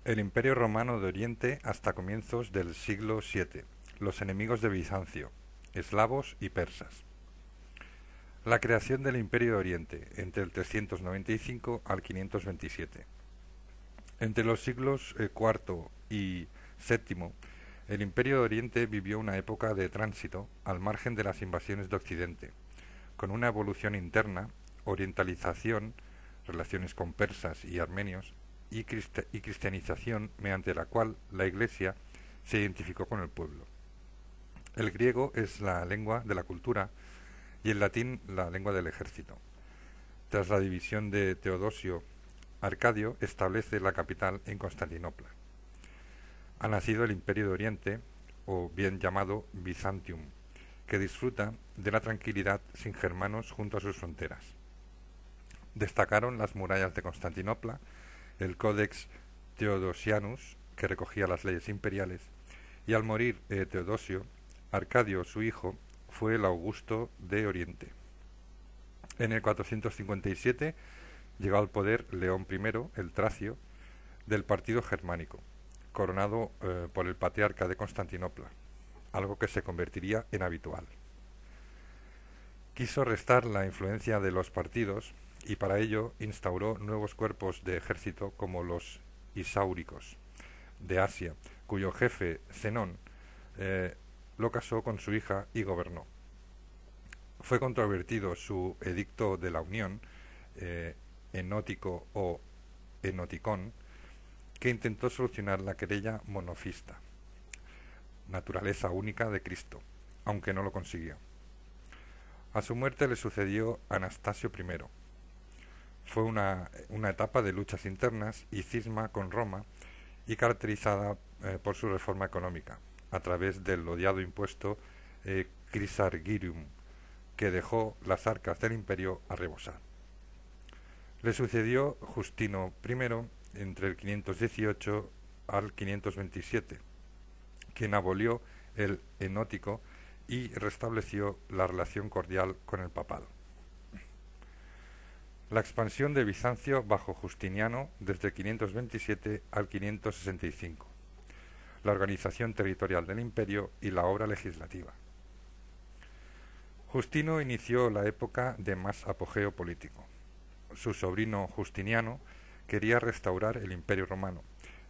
El Imperio Romano de Oriente hasta comienzos del siglo VII. Los enemigos de Bizancio, eslavos y persas. La creación del Imperio de Oriente entre el 395 al 527. Entre los siglos IV y VII, el Imperio de Oriente vivió una época de tránsito al margen de las invasiones de Occidente, con una evolución interna, orientalización, relaciones con persas y armenios, y cristianización mediante la cual la Iglesia se identificó con el pueblo. El griego es la lengua de la cultura y el latín la lengua del ejército. Tras la división de Teodosio, Arcadio establece la capital en Constantinopla. Ha nacido el Imperio de Oriente, o bien llamado Byzantium, que disfruta de la tranquilidad sin germanos junto a sus fronteras. Destacaron las murallas de Constantinopla, el Codex Theodosianus, que recogía las leyes imperiales, y al morir Teodosio, Arcadio, su hijo, fue el Augusto de Oriente. En el 457 llegó al poder León I, el Tracio, del partido germánico, coronado por el patriarca de Constantinopla, algo que se convertiría en habitual. Quiso restar la influencia de los partidos y para ello instauró nuevos cuerpos de ejército como los Isáuricos de Asia, cuyo jefe, Zenón, lo casó con su hija y gobernó. Fue controvertido su edicto de la Unión, enótico o enoticón, que intentó solucionar la querella monofista, naturaleza única de Cristo, aunque no lo consiguió. A su muerte le sucedió Anastasio I. Fue una etapa de luchas internas y cisma con Roma y caracterizada por su reforma económica, a través del odiado impuesto Crisargirium, que dejó las arcas del imperio a rebosar. Le sucedió Justino I entre el 518 al 527, quien abolió el enótico y restableció la relación cordial con el papado. La expansión de Bizancio bajo Justiniano desde el 527 al 565, la organización territorial del imperio y la obra legislativa. Justino inició la época de más apogeo político. Su sobrino Justiniano quería restaurar el imperio romano,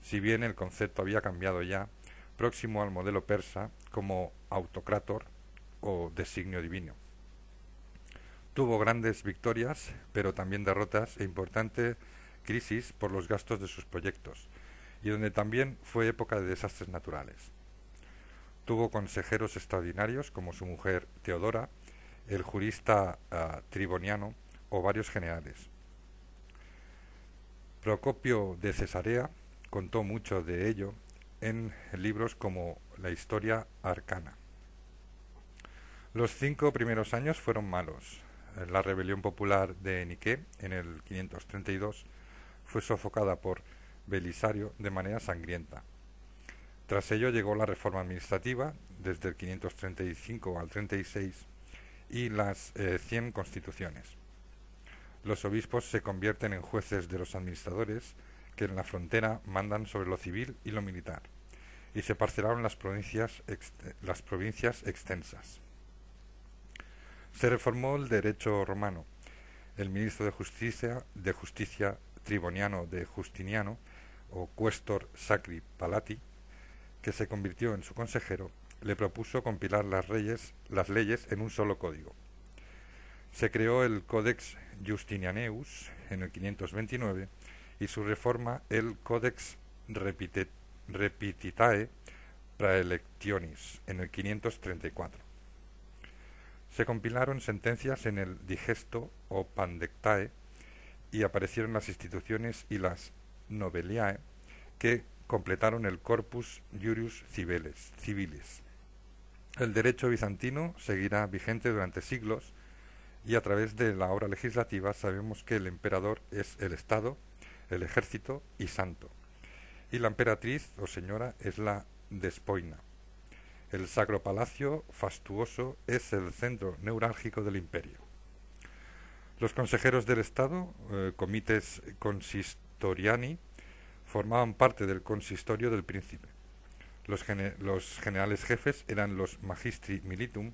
si bien el concepto había cambiado ya, próximo al modelo persa como autocrator o designio divino. Tuvo grandes victorias, pero también derrotas e importante crisis por los gastos de sus proyectos, y donde también fue época de desastres naturales. Tuvo consejeros extraordinarios como su mujer Teodora, el jurista Triboniano o varios generales. Procopio de Cesarea contó mucho de ello en libros como La Historia Arcana. Los 5 primeros años fueron malos. La rebelión popular de Niké en el 532 fue sofocada por Belisario de manera sangrienta. Tras ello llegó la reforma administrativa desde el 535 al 36 y las 100 constituciones. Los obispos se convierten en jueces de los administradores que en la frontera mandan sobre lo civil y lo militar, y se parcelaron las provincias extensas. Se reformó el derecho romano. El ministro de Justicia Triboniano de Justiniano, o Questor Sacri Palati, que se convirtió en su consejero, le propuso compilar las leyes en un solo código. Se creó el Codex Justinianus en el 529 y su reforma el Codex Repetitae Praelectionis en el 534. Se compilaron sentencias en el Digesto o Pandectae y aparecieron las instituciones y las Noveliae que completaron el Corpus Iuris Civilis. El derecho bizantino seguirá vigente durante siglos y a través de la obra legislativa sabemos que el emperador es el Estado, el ejército y santo, y la emperatriz o señora es la despoina. El Sacro Palacio fastuoso es el centro neurálgico del imperio. Los consejeros del Estado, comites consistoriani, Formaban parte del consistorio del príncipe. Los generales jefes eran los magistri militum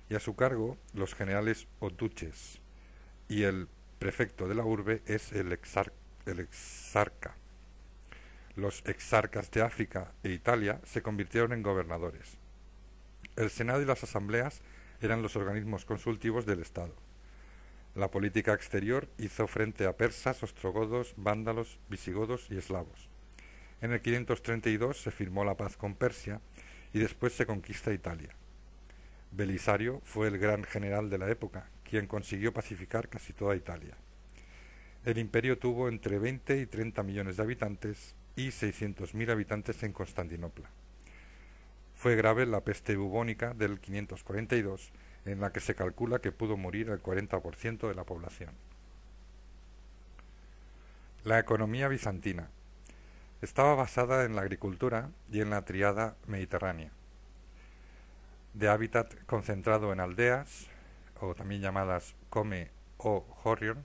y a su cargo los generales o duces, y el prefecto de la urbe es el exarca. Los exarcas de África e Italia se convirtieron en gobernadores. El Senado y las asambleas eran los organismos consultivos del Estado. La política exterior hizo frente a persas, ostrogodos, vándalos, visigodos y eslavos. En el 532 se firmó la paz con Persia y después se conquista Italia. Belisario fue el gran general de la época, quien consiguió pacificar casi toda Italia. El imperio tuvo entre 20 y 30 millones de habitantes y 600.000 habitantes en Constantinopla. Fue grave la peste bubónica del 542, en la que se calcula que pudo morir el 40% de la población. La economía bizantina estaba basada en la agricultura y en la tríada mediterránea, de hábitat concentrado en aldeas, o también llamadas come o horion,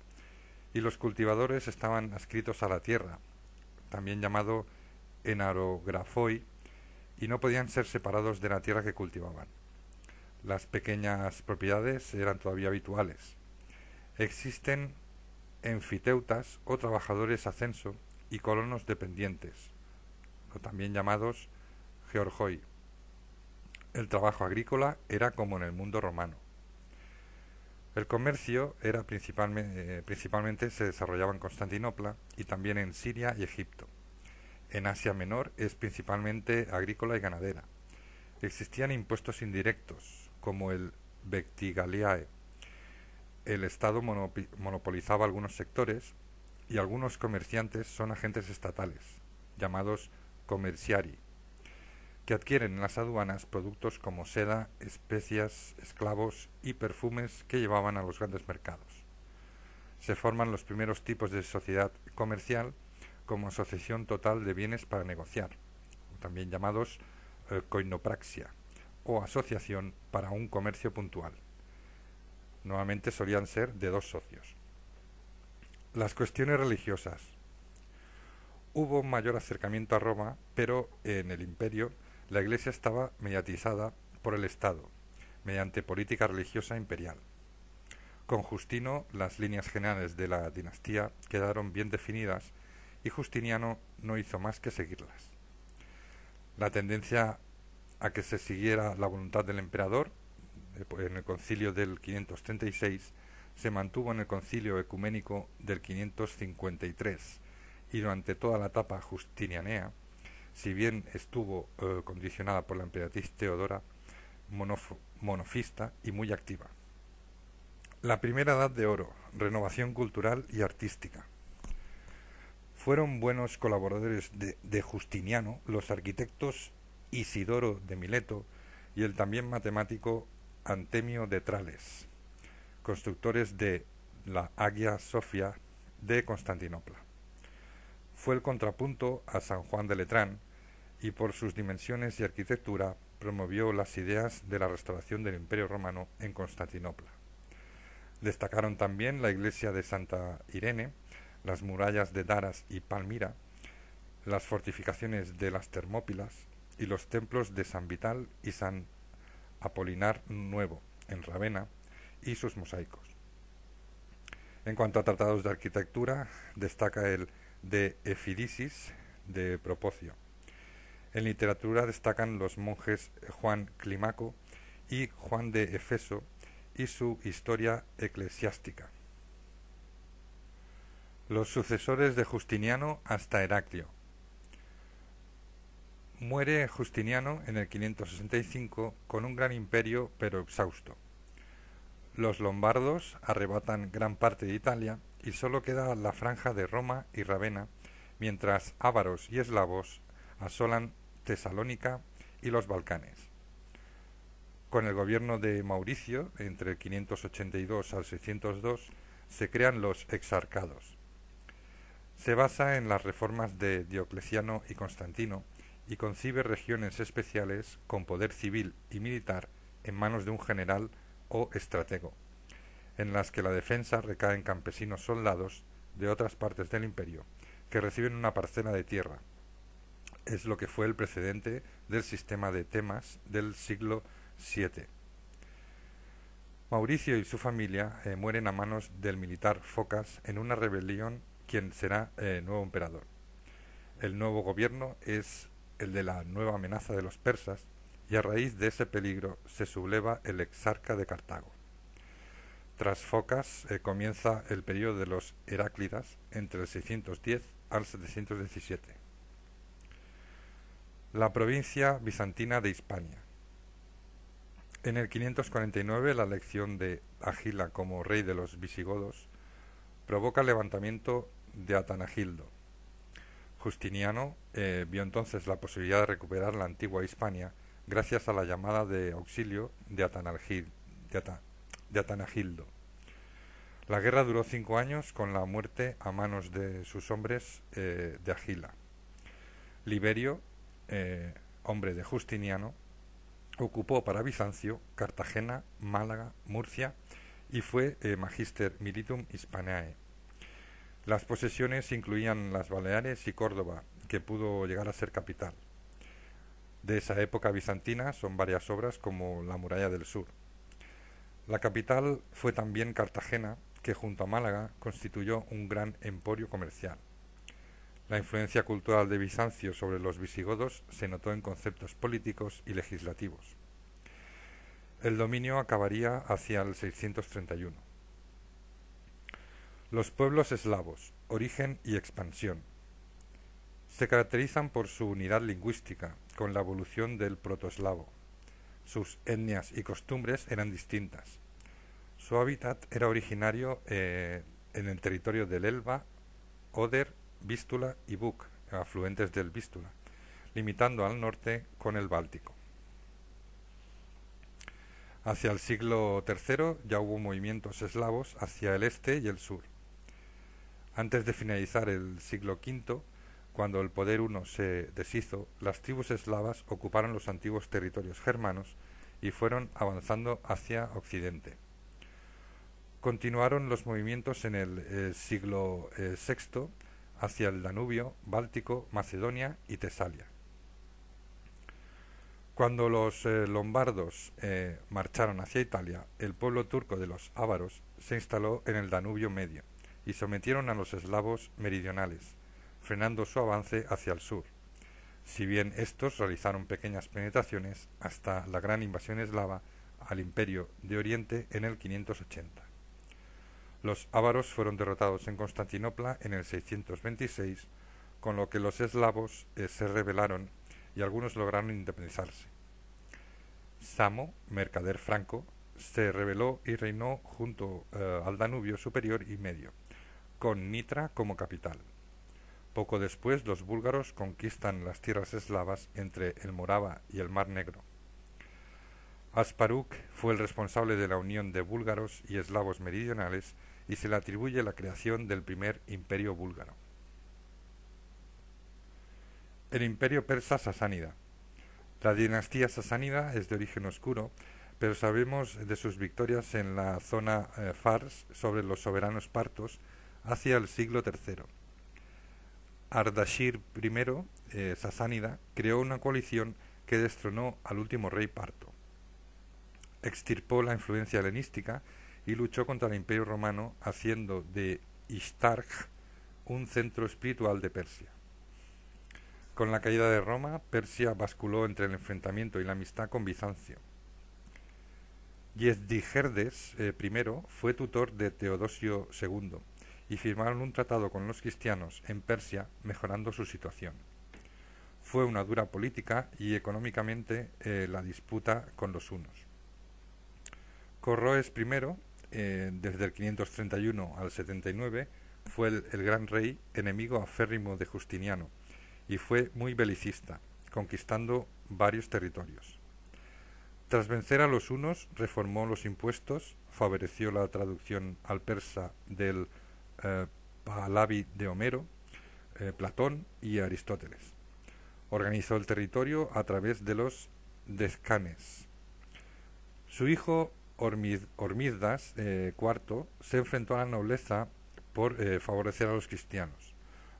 y los cultivadores estaban adscritos a la tierra, también llamado enarografoi, y no podían ser separados de la tierra que cultivaban. Las pequeñas propiedades eran todavía habituales. Existen enfiteutas o trabajadores a censo y colonos dependientes, o también llamados georgoi. El trabajo agrícola era como en el mundo romano. El comercio era principalmente se desarrollaba en Constantinopla y también en Siria y Egipto. En Asia Menor es principalmente agrícola y ganadera. Existían impuestos indirectos, como el vectigaliae. El Estado monopolizaba algunos sectores y algunos comerciantes son agentes estatales, llamados commerciari, que adquieren en las aduanas productos como seda, especias, esclavos y perfumes que llevaban a los grandes mercados. Se forman los primeros tipos de sociedad comercial como asociación total de bienes para negociar, también llamados koinopraxia, o asociación para un comercio puntual. Normalmente solían ser de 2 socios. Las cuestiones religiosas. Hubo un mayor acercamiento a Roma, pero en el imperio la Iglesia estaba mediatizada por el Estado, mediante política religiosa imperial. Con Justino las líneas generales de la dinastía quedaron bien definidas y Justiniano no hizo más que seguirlas. La tendencia a que se siguiera la voluntad del emperador en el concilio del 536 se mantuvo en el concilio ecuménico del 553 y durante toda la etapa justinianea, si bien estuvo condicionada por la emperatriz Teodora, monofista y muy activa. La primera edad de oro, renovación cultural y artística. Fueron buenos colaboradores de Justiniano los arquitectos Isidoro de Mileto y el también matemático Antemio de Trales, constructores de la Hagia Sophia de Constantinopla. Fue el contrapunto a San Juan de Letrán y por sus dimensiones y arquitectura promovió las ideas de la restauración del Imperio Romano en Constantinopla. Destacaron también la iglesia de Santa Irene, las murallas de Daras y Palmira, las fortificaciones de las Termópilas y los templos de San Vital y San Apolinar Nuevo, en Ravenna, y sus mosaicos. En cuanto a tratados de arquitectura, destaca el de Efidisis de Propocio. En literatura destacan los monjes Juan Climaco y Juan de Efeso y su historia eclesiástica. Los sucesores de Justiniano hasta Heraclio. Muere Justiniano en el 565 con un gran imperio pero exhausto. Los lombardos arrebatan gran parte de Italia y solo queda la franja de Roma y Ravenna, mientras ávaros y eslavos asolan Tesalónica y los Balcanes. Con el gobierno de Mauricio, entre el 582 al 602, se crean los exarcados. Se basa en las reformas de Diocleciano y Constantino y concibe regiones especiales con poder civil y militar en manos de un general o estratego, en las que la defensa recae en campesinos soldados de otras partes del imperio, que reciben una parcela de tierra. Es lo que fue el precedente del sistema de temas del siglo VII. Mauricio y su familia mueren a manos del militar Focas en una rebelión, quien será nuevo emperador. El nuevo gobierno es el de la nueva amenaza de los persas, y a raíz de ese peligro se subleva el exarca de Cartago. Tras Focas comienza el periodo de los Heráclidas entre el 610 al 717. La provincia bizantina de Hispania. En el 549 la elección de Agila como rey de los visigodos provoca el levantamiento de Atanagildo. Justiniano vio entonces la posibilidad de recuperar la antigua Hispania gracias a la llamada de auxilio de Atanagildo. La guerra duró 5 años con la muerte a manos de sus hombres de Agila. Liberio, hombre de Justiniano, ocupó para Bizancio Cartagena, Málaga, Murcia y fue Magister Militum Hispaniae. Las posesiones incluían las Baleares y Córdoba, que pudo llegar a ser capital. De esa época bizantina son varias obras como La muralla del sur. La capital fue también Cartagena, que junto a Málaga constituyó un gran emporio comercial. La influencia cultural de Bizancio sobre los visigodos se notó en conceptos políticos y legislativos. El dominio acabaría hacia el 631. Los pueblos eslavos, origen y expansión. Se caracterizan por su unidad lingüística, con la evolución del protoeslavo. Sus etnias y costumbres eran distintas. Su hábitat era originario en el territorio del Elba, Oder, Vístula y Bug, afluentes del Vístula, limitando al norte con el Báltico. Hacia el siglo III ya hubo movimientos eslavos hacia el este y el sur. Antes de finalizar el siglo V, cuando el poder huno se deshizo, las tribus eslavas ocuparon los antiguos territorios germanos y fueron avanzando hacia occidente. Continuaron los movimientos en el siglo VI hacia el Danubio, Báltico, Macedonia y Tesalia. Cuando los lombardos marcharon hacia Italia, el pueblo turco de los ávaros se instaló en el Danubio medio y sometieron a los eslavos meridionales, frenando su avance hacia el sur, si bien estos realizaron pequeñas penetraciones hasta la gran invasión eslava al Imperio de Oriente en el 580. Los ávaros fueron derrotados en Constantinopla en el 626, con lo que los eslavos se rebelaron y algunos lograron independizarse. Samo, mercader franco, se rebeló y reinó junto al Danubio superior y medio, con Nitra como capital. Poco después los búlgaros conquistan las tierras eslavas entre el Morava y el Mar Negro. Asparuk fue el responsable de la unión de búlgaros y eslavos meridionales y se le atribuye la creación del primer imperio búlgaro. El imperio persa sasánida. La dinastía sasánida es de origen oscuro, pero sabemos de sus victorias en la zona Fars sobre los soberanos partos hacia el siglo III. Ardashir I, sasánida, creó una coalición que destronó al último rey parto. Extirpó la influencia helenística y luchó contra el Imperio Romano, haciendo de Ishtarj un centro espiritual de Persia. Con la caída de Roma, Persia basculó entre el enfrentamiento y la amistad con Bizancio. Yezdijerdes I fue tutor de Teodosio II y firmaron un tratado con los cristianos en Persia, mejorando su situación. Fue una dura política y económicamente la disputa con los hunos. Corroes I, desde el 531 al 79, fue el gran rey, enemigo aférrimo de Justiniano, y fue muy belicista, conquistando varios territorios. Tras vencer a los hunos, reformó los impuestos, favoreció la traducción al persa del Pahlavi de Homero, Platón y Aristóteles. Organizó el territorio a través de los Dezcanes. Su hijo Hormizdas IV se enfrentó a la nobleza por favorecer a los cristianos.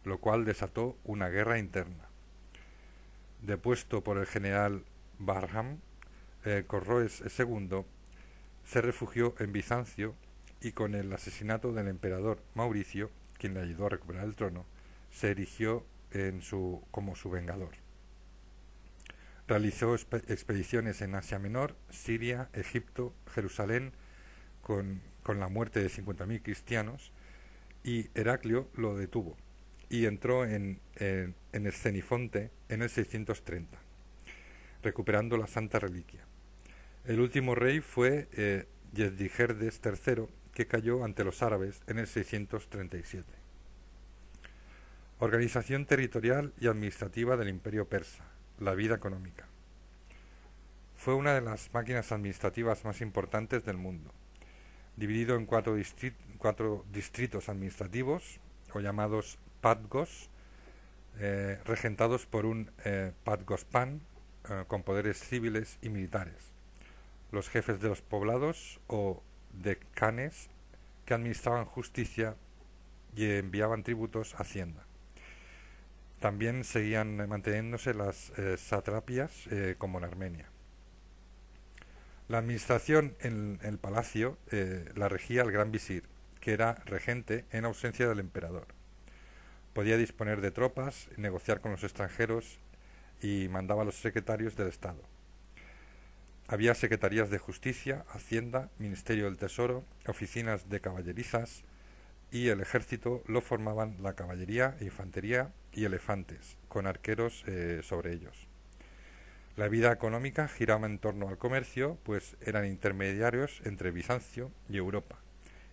lo cual desató una guerra interna. Depuesto por el general Barham, Corroes II se refugió en Bizancio y con el asesinato del emperador Mauricio, quien le ayudó a recuperar el trono, se erigió como su vengador. Realizó expediciones en Asia Menor, Siria, Egipto, Jerusalén, con la muerte de 50.000 cristianos, y Heraclio lo detuvo y entró en el Cenifonte en el 630, recuperando la Santa Reliquia. El último rey fue Yedigerdes III, que cayó ante los árabes en el 637. Organización territorial y administrativa del Imperio Persa. La vida económica. Fue una de las máquinas administrativas más importantes del mundo. Dividido en cuatro distritos administrativos, o llamados padgos, regentados por un padgospan con poderes civiles y militares. Los jefes de los poblados o decanes, que administraban justicia y enviaban tributos a Hacienda. También seguían manteniéndose las satrapias, como en Armenia. La administración en el palacio la regía el gran visir, que era regente en ausencia del emperador. Podía disponer de tropas, negociar con los extranjeros y mandaba a los secretarios del Estado. Había secretarías de justicia, hacienda, ministerio del tesoro, oficinas de caballerizas, y el ejército lo formaban la caballería, infantería y elefantes, con arqueros sobre ellos. La vida económica giraba en torno al comercio, pues eran intermediarios entre Bizancio y Europa,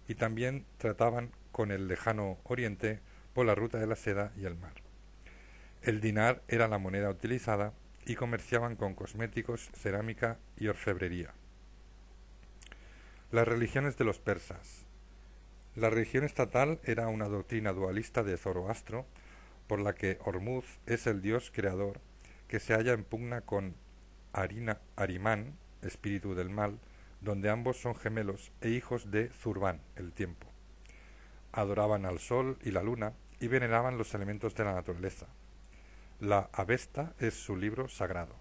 y también trataban con el lejano oriente por la ruta de la seda y el mar. El dinar era la moneda utilizada y comerciaban con cosméticos, cerámica y orfebrería. Las religiones de los persas. La religión estatal era una doctrina dualista de Zoroastro, por la que Ormuz es el dios creador que se halla en pugna con Arimán, espíritu del mal, donde ambos son gemelos e hijos de Zurbán, el tiempo. Adoraban al sol y la luna y veneraban los elementos de la naturaleza. La Avesta es su libro sagrado.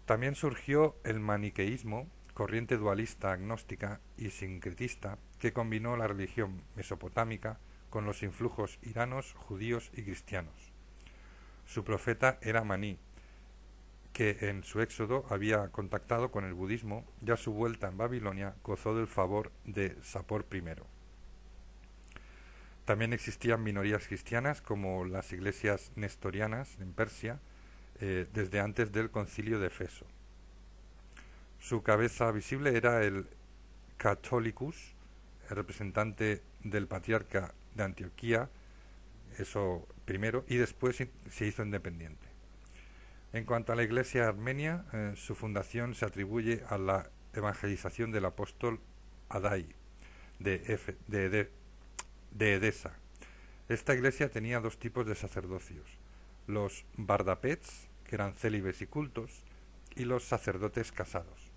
También surgió el maniqueísmo, corriente dualista, agnóstica y sincretista, que combinó la religión mesopotámica con los influjos iranos, judíos y cristianos. Su profeta era Maní, que en su éxodo había contactado con el budismo y a su vuelta en Babilonia gozó del favor de Sapor I. También existían minorías cristianas como las iglesias nestorianas en Persia, desde antes del concilio de Efeso. Su cabeza visible era el Catholicus, el representante del patriarca de Antioquía, eso primero, y después se hizo independiente. En cuanto a la iglesia armenia, su fundación se atribuye a la evangelización del apóstol Adai de Edesa. Esta iglesia tenía dos tipos de sacerdocios: los bardapets, que eran célibes y cultos, y los sacerdotes casados.